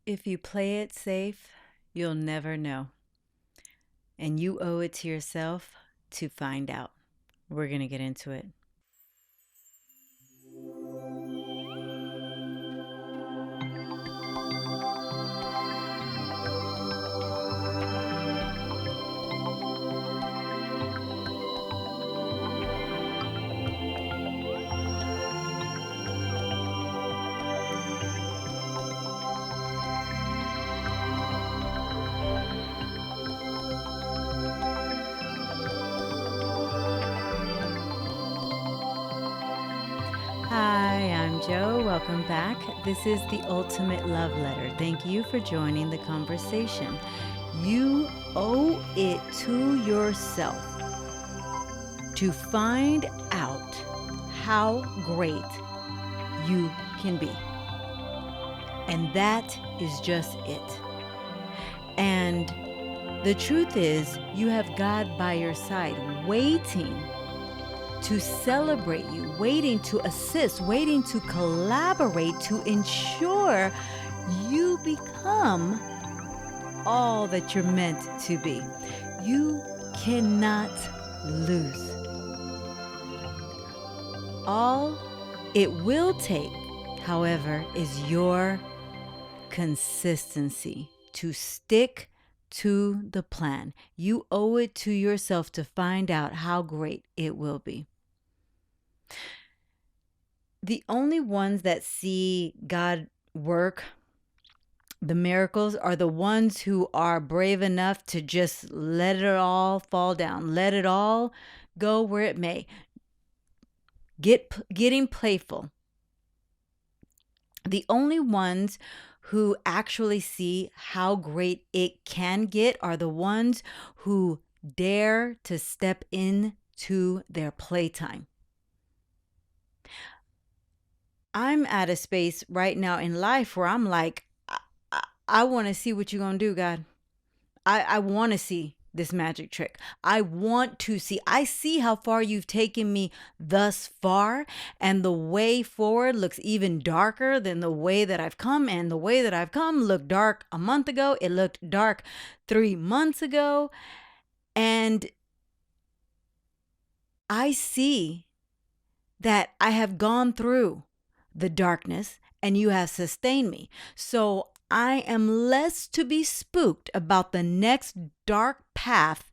If you play it safe, you'll never know. And you owe it to yourself to find out. We're going to get into it. Hi, I'm Joe. Welcome back. This is the Ultimate Love Letter. Thank you for joining the conversation. You owe it to yourself to find out how great you can be. And that is just it. And the truth is, you have God by your side, waiting to celebrate you, waiting to assist, waiting to collaborate to ensure you become all that you're meant to be. You cannot lose. All it will take, however, is your consistency to stick to the plan. You owe it to yourself to find out how great it will be. The only ones that see God work the miracles are the ones who are brave enough to just let it all fall down, let it all go where it may. Getting playful. The only ones who actually see how great it can get are the ones who dare to step into their playtime. I'm at a space right now in life where I'm like, I want to see what you're going to do, God. I want to see this magic trick. I want to see. I see how far you've taken me thus far, and the way forward looks even darker than the way that I've come. And the way that I've come looked dark a month ago. It looked dark 3 months ago. And I see that I have gone through the darkness and you have sustained me. So I am less to be spooked about the next dark path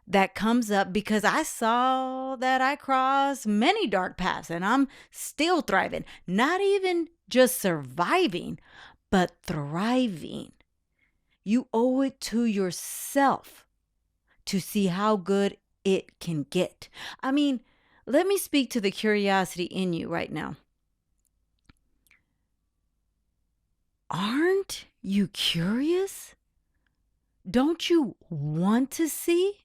that comes up, because I saw that I crossed many dark paths and I'm still thriving. Not even just surviving, but thriving. You owe it to yourself to see how good it can get. I mean, let me speak to the curiosity in you right now. Aren't you curious? Don't you want to see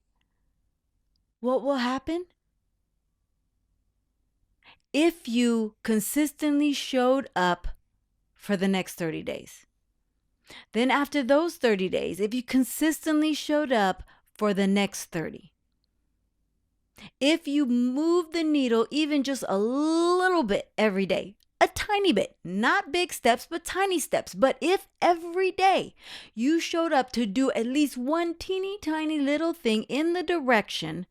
what will happen? If you consistently showed up for the next 30 days, then after those 30 days, if you consistently showed up for the next 30, if you move the needle even just a little bit every day, a tiny bit, not big steps, but tiny steps. But if every day you showed up to do at least one teeny tiny little thing in the direction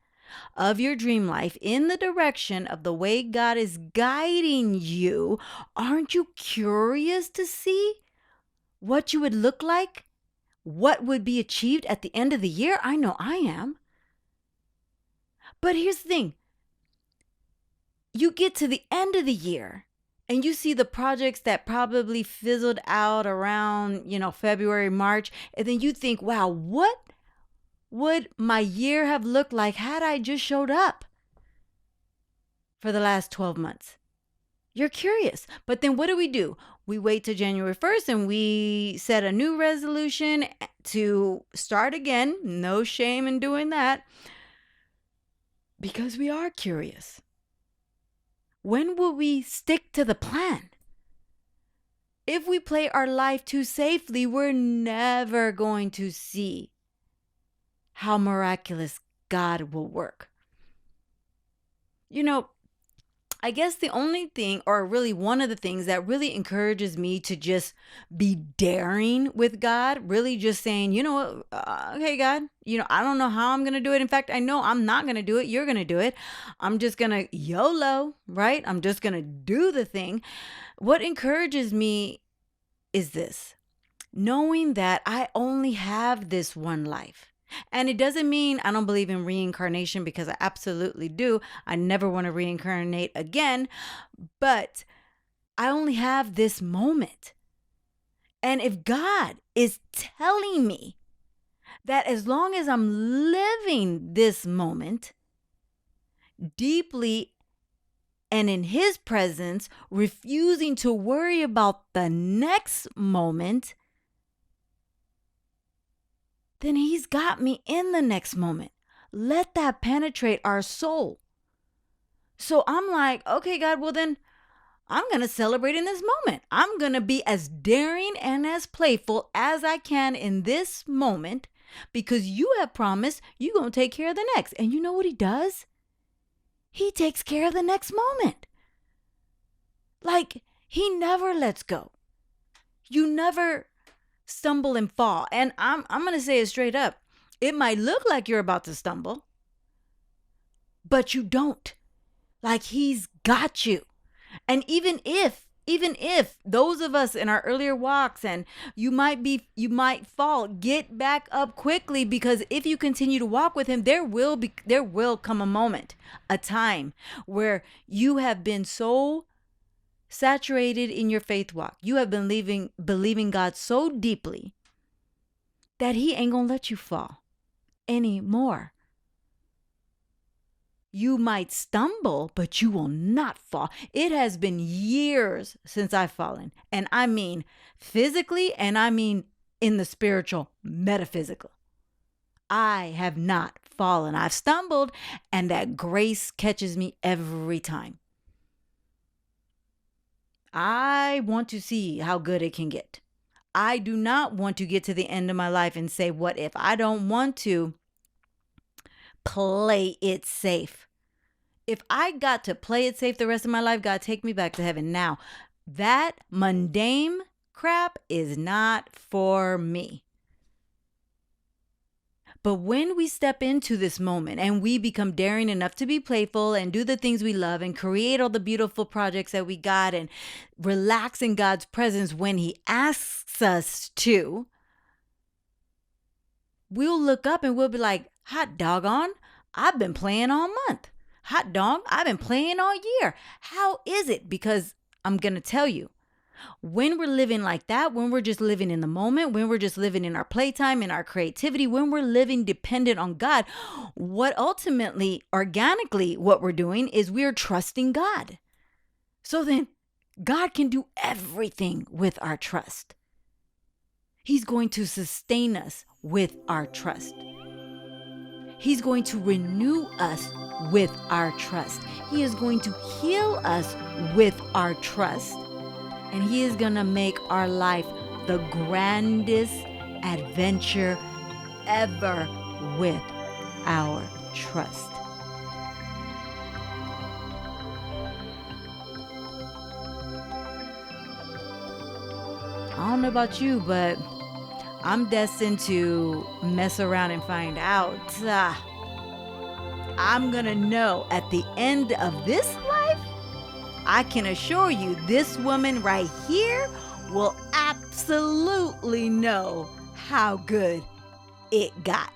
of your dream life, in the direction of the way God is guiding you, aren't you curious to see what you would look like? What would be achieved at the end of the year? I know I am. But here's the thing. You get to the end of the year and you see the projects that probably fizzled out around, February, March, and then you think, wow, what would my year have looked like had I just showed up for the last 12 months? You're curious. But then what do? We wait till January 1st and we set a new resolution to start again. No shame in doing that, because we are curious. When will we stick to the plan? If we play our life too safely, we're never going to see how miraculous God will work. I guess the only thing, or really one of the things that really encourages me to just be daring with God, really just saying, you know what, okay, God, I don't know how I'm going to do it. In fact, I know I'm not going to do it. You're going to do it. I'm just going to YOLO, right? I'm just going to do the thing. What encourages me is this, knowing that I only have this one life. And it doesn't mean I don't believe in reincarnation, because I absolutely do. I never want to reincarnate again, but I only have this moment. And if God is telling me that as long as I'm living this moment deeply and in His presence, refusing to worry about the next moment, then He's got me in the next moment. Let that penetrate our soul. So I'm like, okay, God, well then I'm going to celebrate in this moment. I'm going to be as daring and as playful as I can in this moment, because you have promised you're going to take care of the next. And you know what He does? He takes care of the next moment. Like, He never lets go. You never stumble and fall. And I'm going to say it straight up. It might look like you're about to stumble, but you don't. Like, He's got you. And even if those of us in our earlier walks, and you might fall, get back up quickly, because if you continue to walk with Him, there will come a moment, a time where you have been so saturated in your faith walk, you have been believing God so deeply that He ain't gonna let you fall anymore. You might stumble, but you will not fall. It has been years since I've fallen, and I mean physically, and I mean in the spiritual, metaphysical. I have not fallen. I've stumbled, and that grace catches me every time. I want to see how good it can get. I do not want to get to the end of my life and say, what if? I don't want to play it safe. If I got to play it safe the rest of my life, God, take me back to heaven now. That mundane crap is not for me. But when we step into this moment and we become daring enough to be playful and do the things we love and create all the beautiful projects that we got and relax in God's presence when He asks us to, we'll look up and we'll be like, hot doggone, I've been playing all month. Hot dog, I've been playing all year. How is it? Because I'm going to tell you, when we're living like that, when we're just living in the moment, when we're just living in our playtime, in our creativity, when we're living dependent on God, what ultimately, organically, what we're doing is we're trusting God. So then God can do everything with our trust. He's going to sustain us with our trust. He's going to renew us with our trust. He is going to heal us with our trust. And He is going to make our life the grandest adventure ever with our trust. I don't know about you, but I'm destined to mess around and find out. I'm going to know at the end of this life, I can assure you, this woman right here will absolutely know how good it got,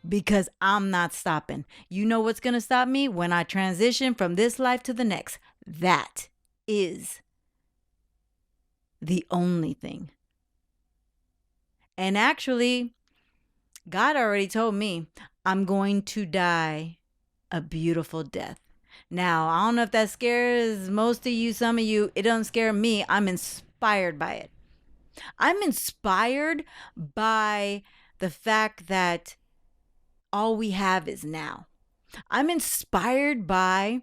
because I'm not stopping. You know what's going to stop me? When I transition from this life to the next. That is the only thing. And actually, God already told me I'm going to die a beautiful death. Now, I don't know if that scares most of you, some of you. It doesn't scare me. I'm inspired by it. I'm inspired by the fact that all we have is now. I'm inspired by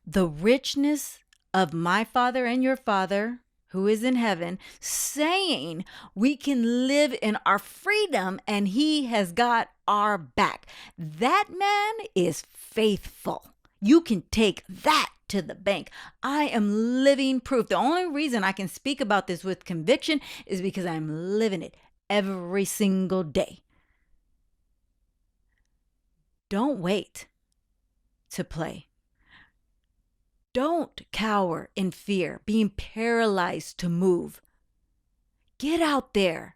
the richness of my Father and your Father, who is in heaven, saying we can live in our freedom and he has got our back. That man is faithful. You can take that to the bank. I am living proof. The only reason I can speak about this with conviction is because I'm living it every single day. Don't wait to play. Don't cower in fear, being paralyzed to move. Get out there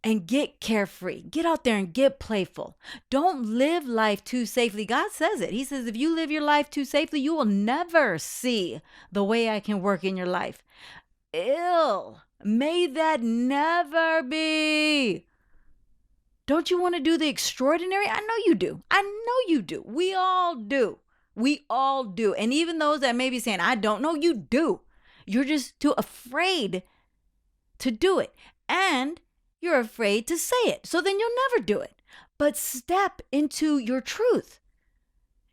and get carefree. Get out there and get playful. Don't live life too safely. God says it. He says, if you live your life too safely, you will never see the way I can work in your life. May that never be. Don't you want to do the extraordinary? I know you do. I know you do. We all do. We all do. And even those that may be saying, I don't know, you do. You're just too afraid to do it. And you're afraid to say it. So then you'll never do it. But step into your truth.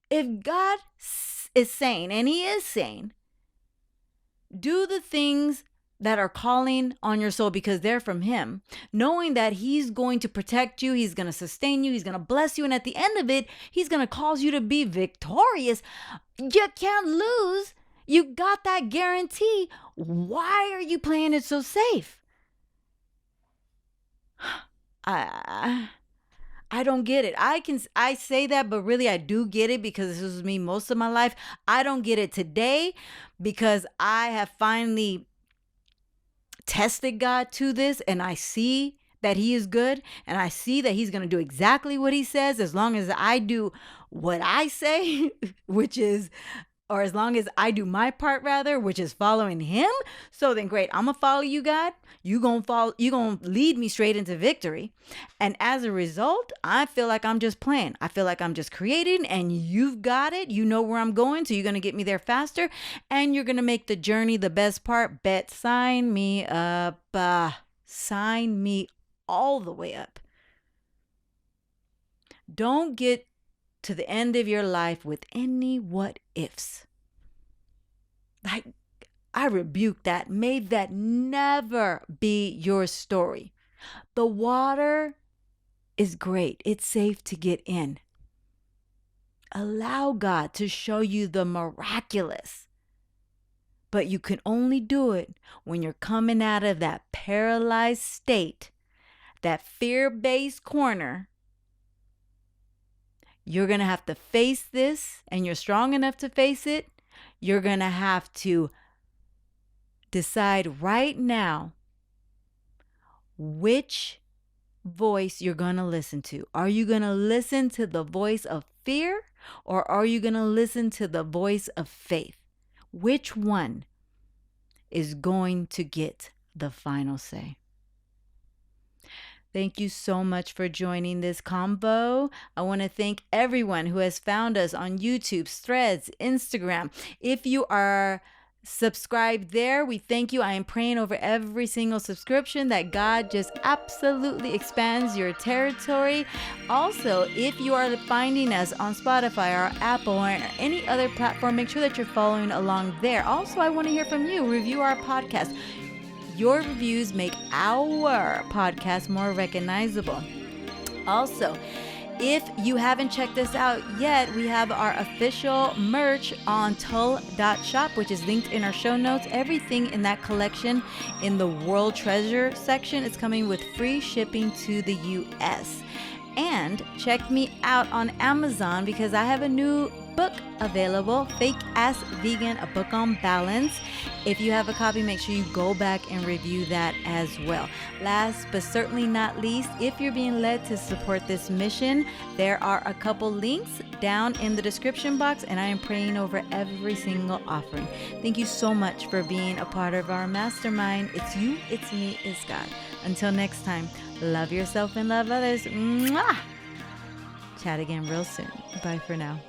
If God is saying, and he is saying, do the things that are calling on your soul because they're from him, knowing that he's going to protect you, he's going to sustain you, he's going to bless you, and at the end of it, he's going to cause you to be victorious. You can't lose. You got that guarantee. Why are you playing it so safe? I don't get it. I say that, but really I do get it because this was me most of my life. I don't get it today because I have finally tested God to this, and I see that he is good, and I see that he's going to do exactly what he says as long as I do what I say, or as long as I do my part rather, which is following him. So then great, I'm going to follow you, God. You're going to lead me straight into victory. And as a result, I feel like I'm just playing. I feel like I'm just creating, and you've got it. You know where I'm going. So you're going to get me there faster, and you're going to make the journey the best part. Bet, sign me up. Sign me all the way up. Don't get to the end of your life with any what ifs. Like, I rebuke that. May that never be your story. The water is great. It's safe to get in. Allow God to show you the miraculous. But you can only do it when you're coming out of that paralyzed state, that fear-based corner. You're going to have to face this, and you're strong enough to face it. You're going to have to decide right now which voice you're going to listen to. Are you going to listen to the voice of fear, or are you going to listen to the voice of faith? Which one is going to get the final say? Thank you so much for joining this convo. I want to thank everyone who has found us on YouTube, Threads, Instagram. If you are subscribed there, we thank you. I am praying over every single subscription that God just absolutely expands your territory. Also, if you are finding us on Spotify or Apple or any other platform, make sure that you're following along there. Also, I want to hear from you. Review our podcast. Your reviews make our podcast more recognizable. Also, if you haven't checked us out yet, we have our official merch on tull.shop, which is linked in our show notes. Everything in that collection in the World Treasure section is coming with free shipping to the US. And check me out on Amazon because I have a new book available, Fake Ass Vegan, a book on balance. If you have a copy, make sure you go back and review that as well. Last but certainly not least, if you're being led to support this mission, there are a couple links down in the description box, and I am praying over every single offering. Thank you so much for being a part of our mastermind. It's you, it's me, it's God. Until next time, love yourself and love others. Mwah! Chat again real soon. Bye for now.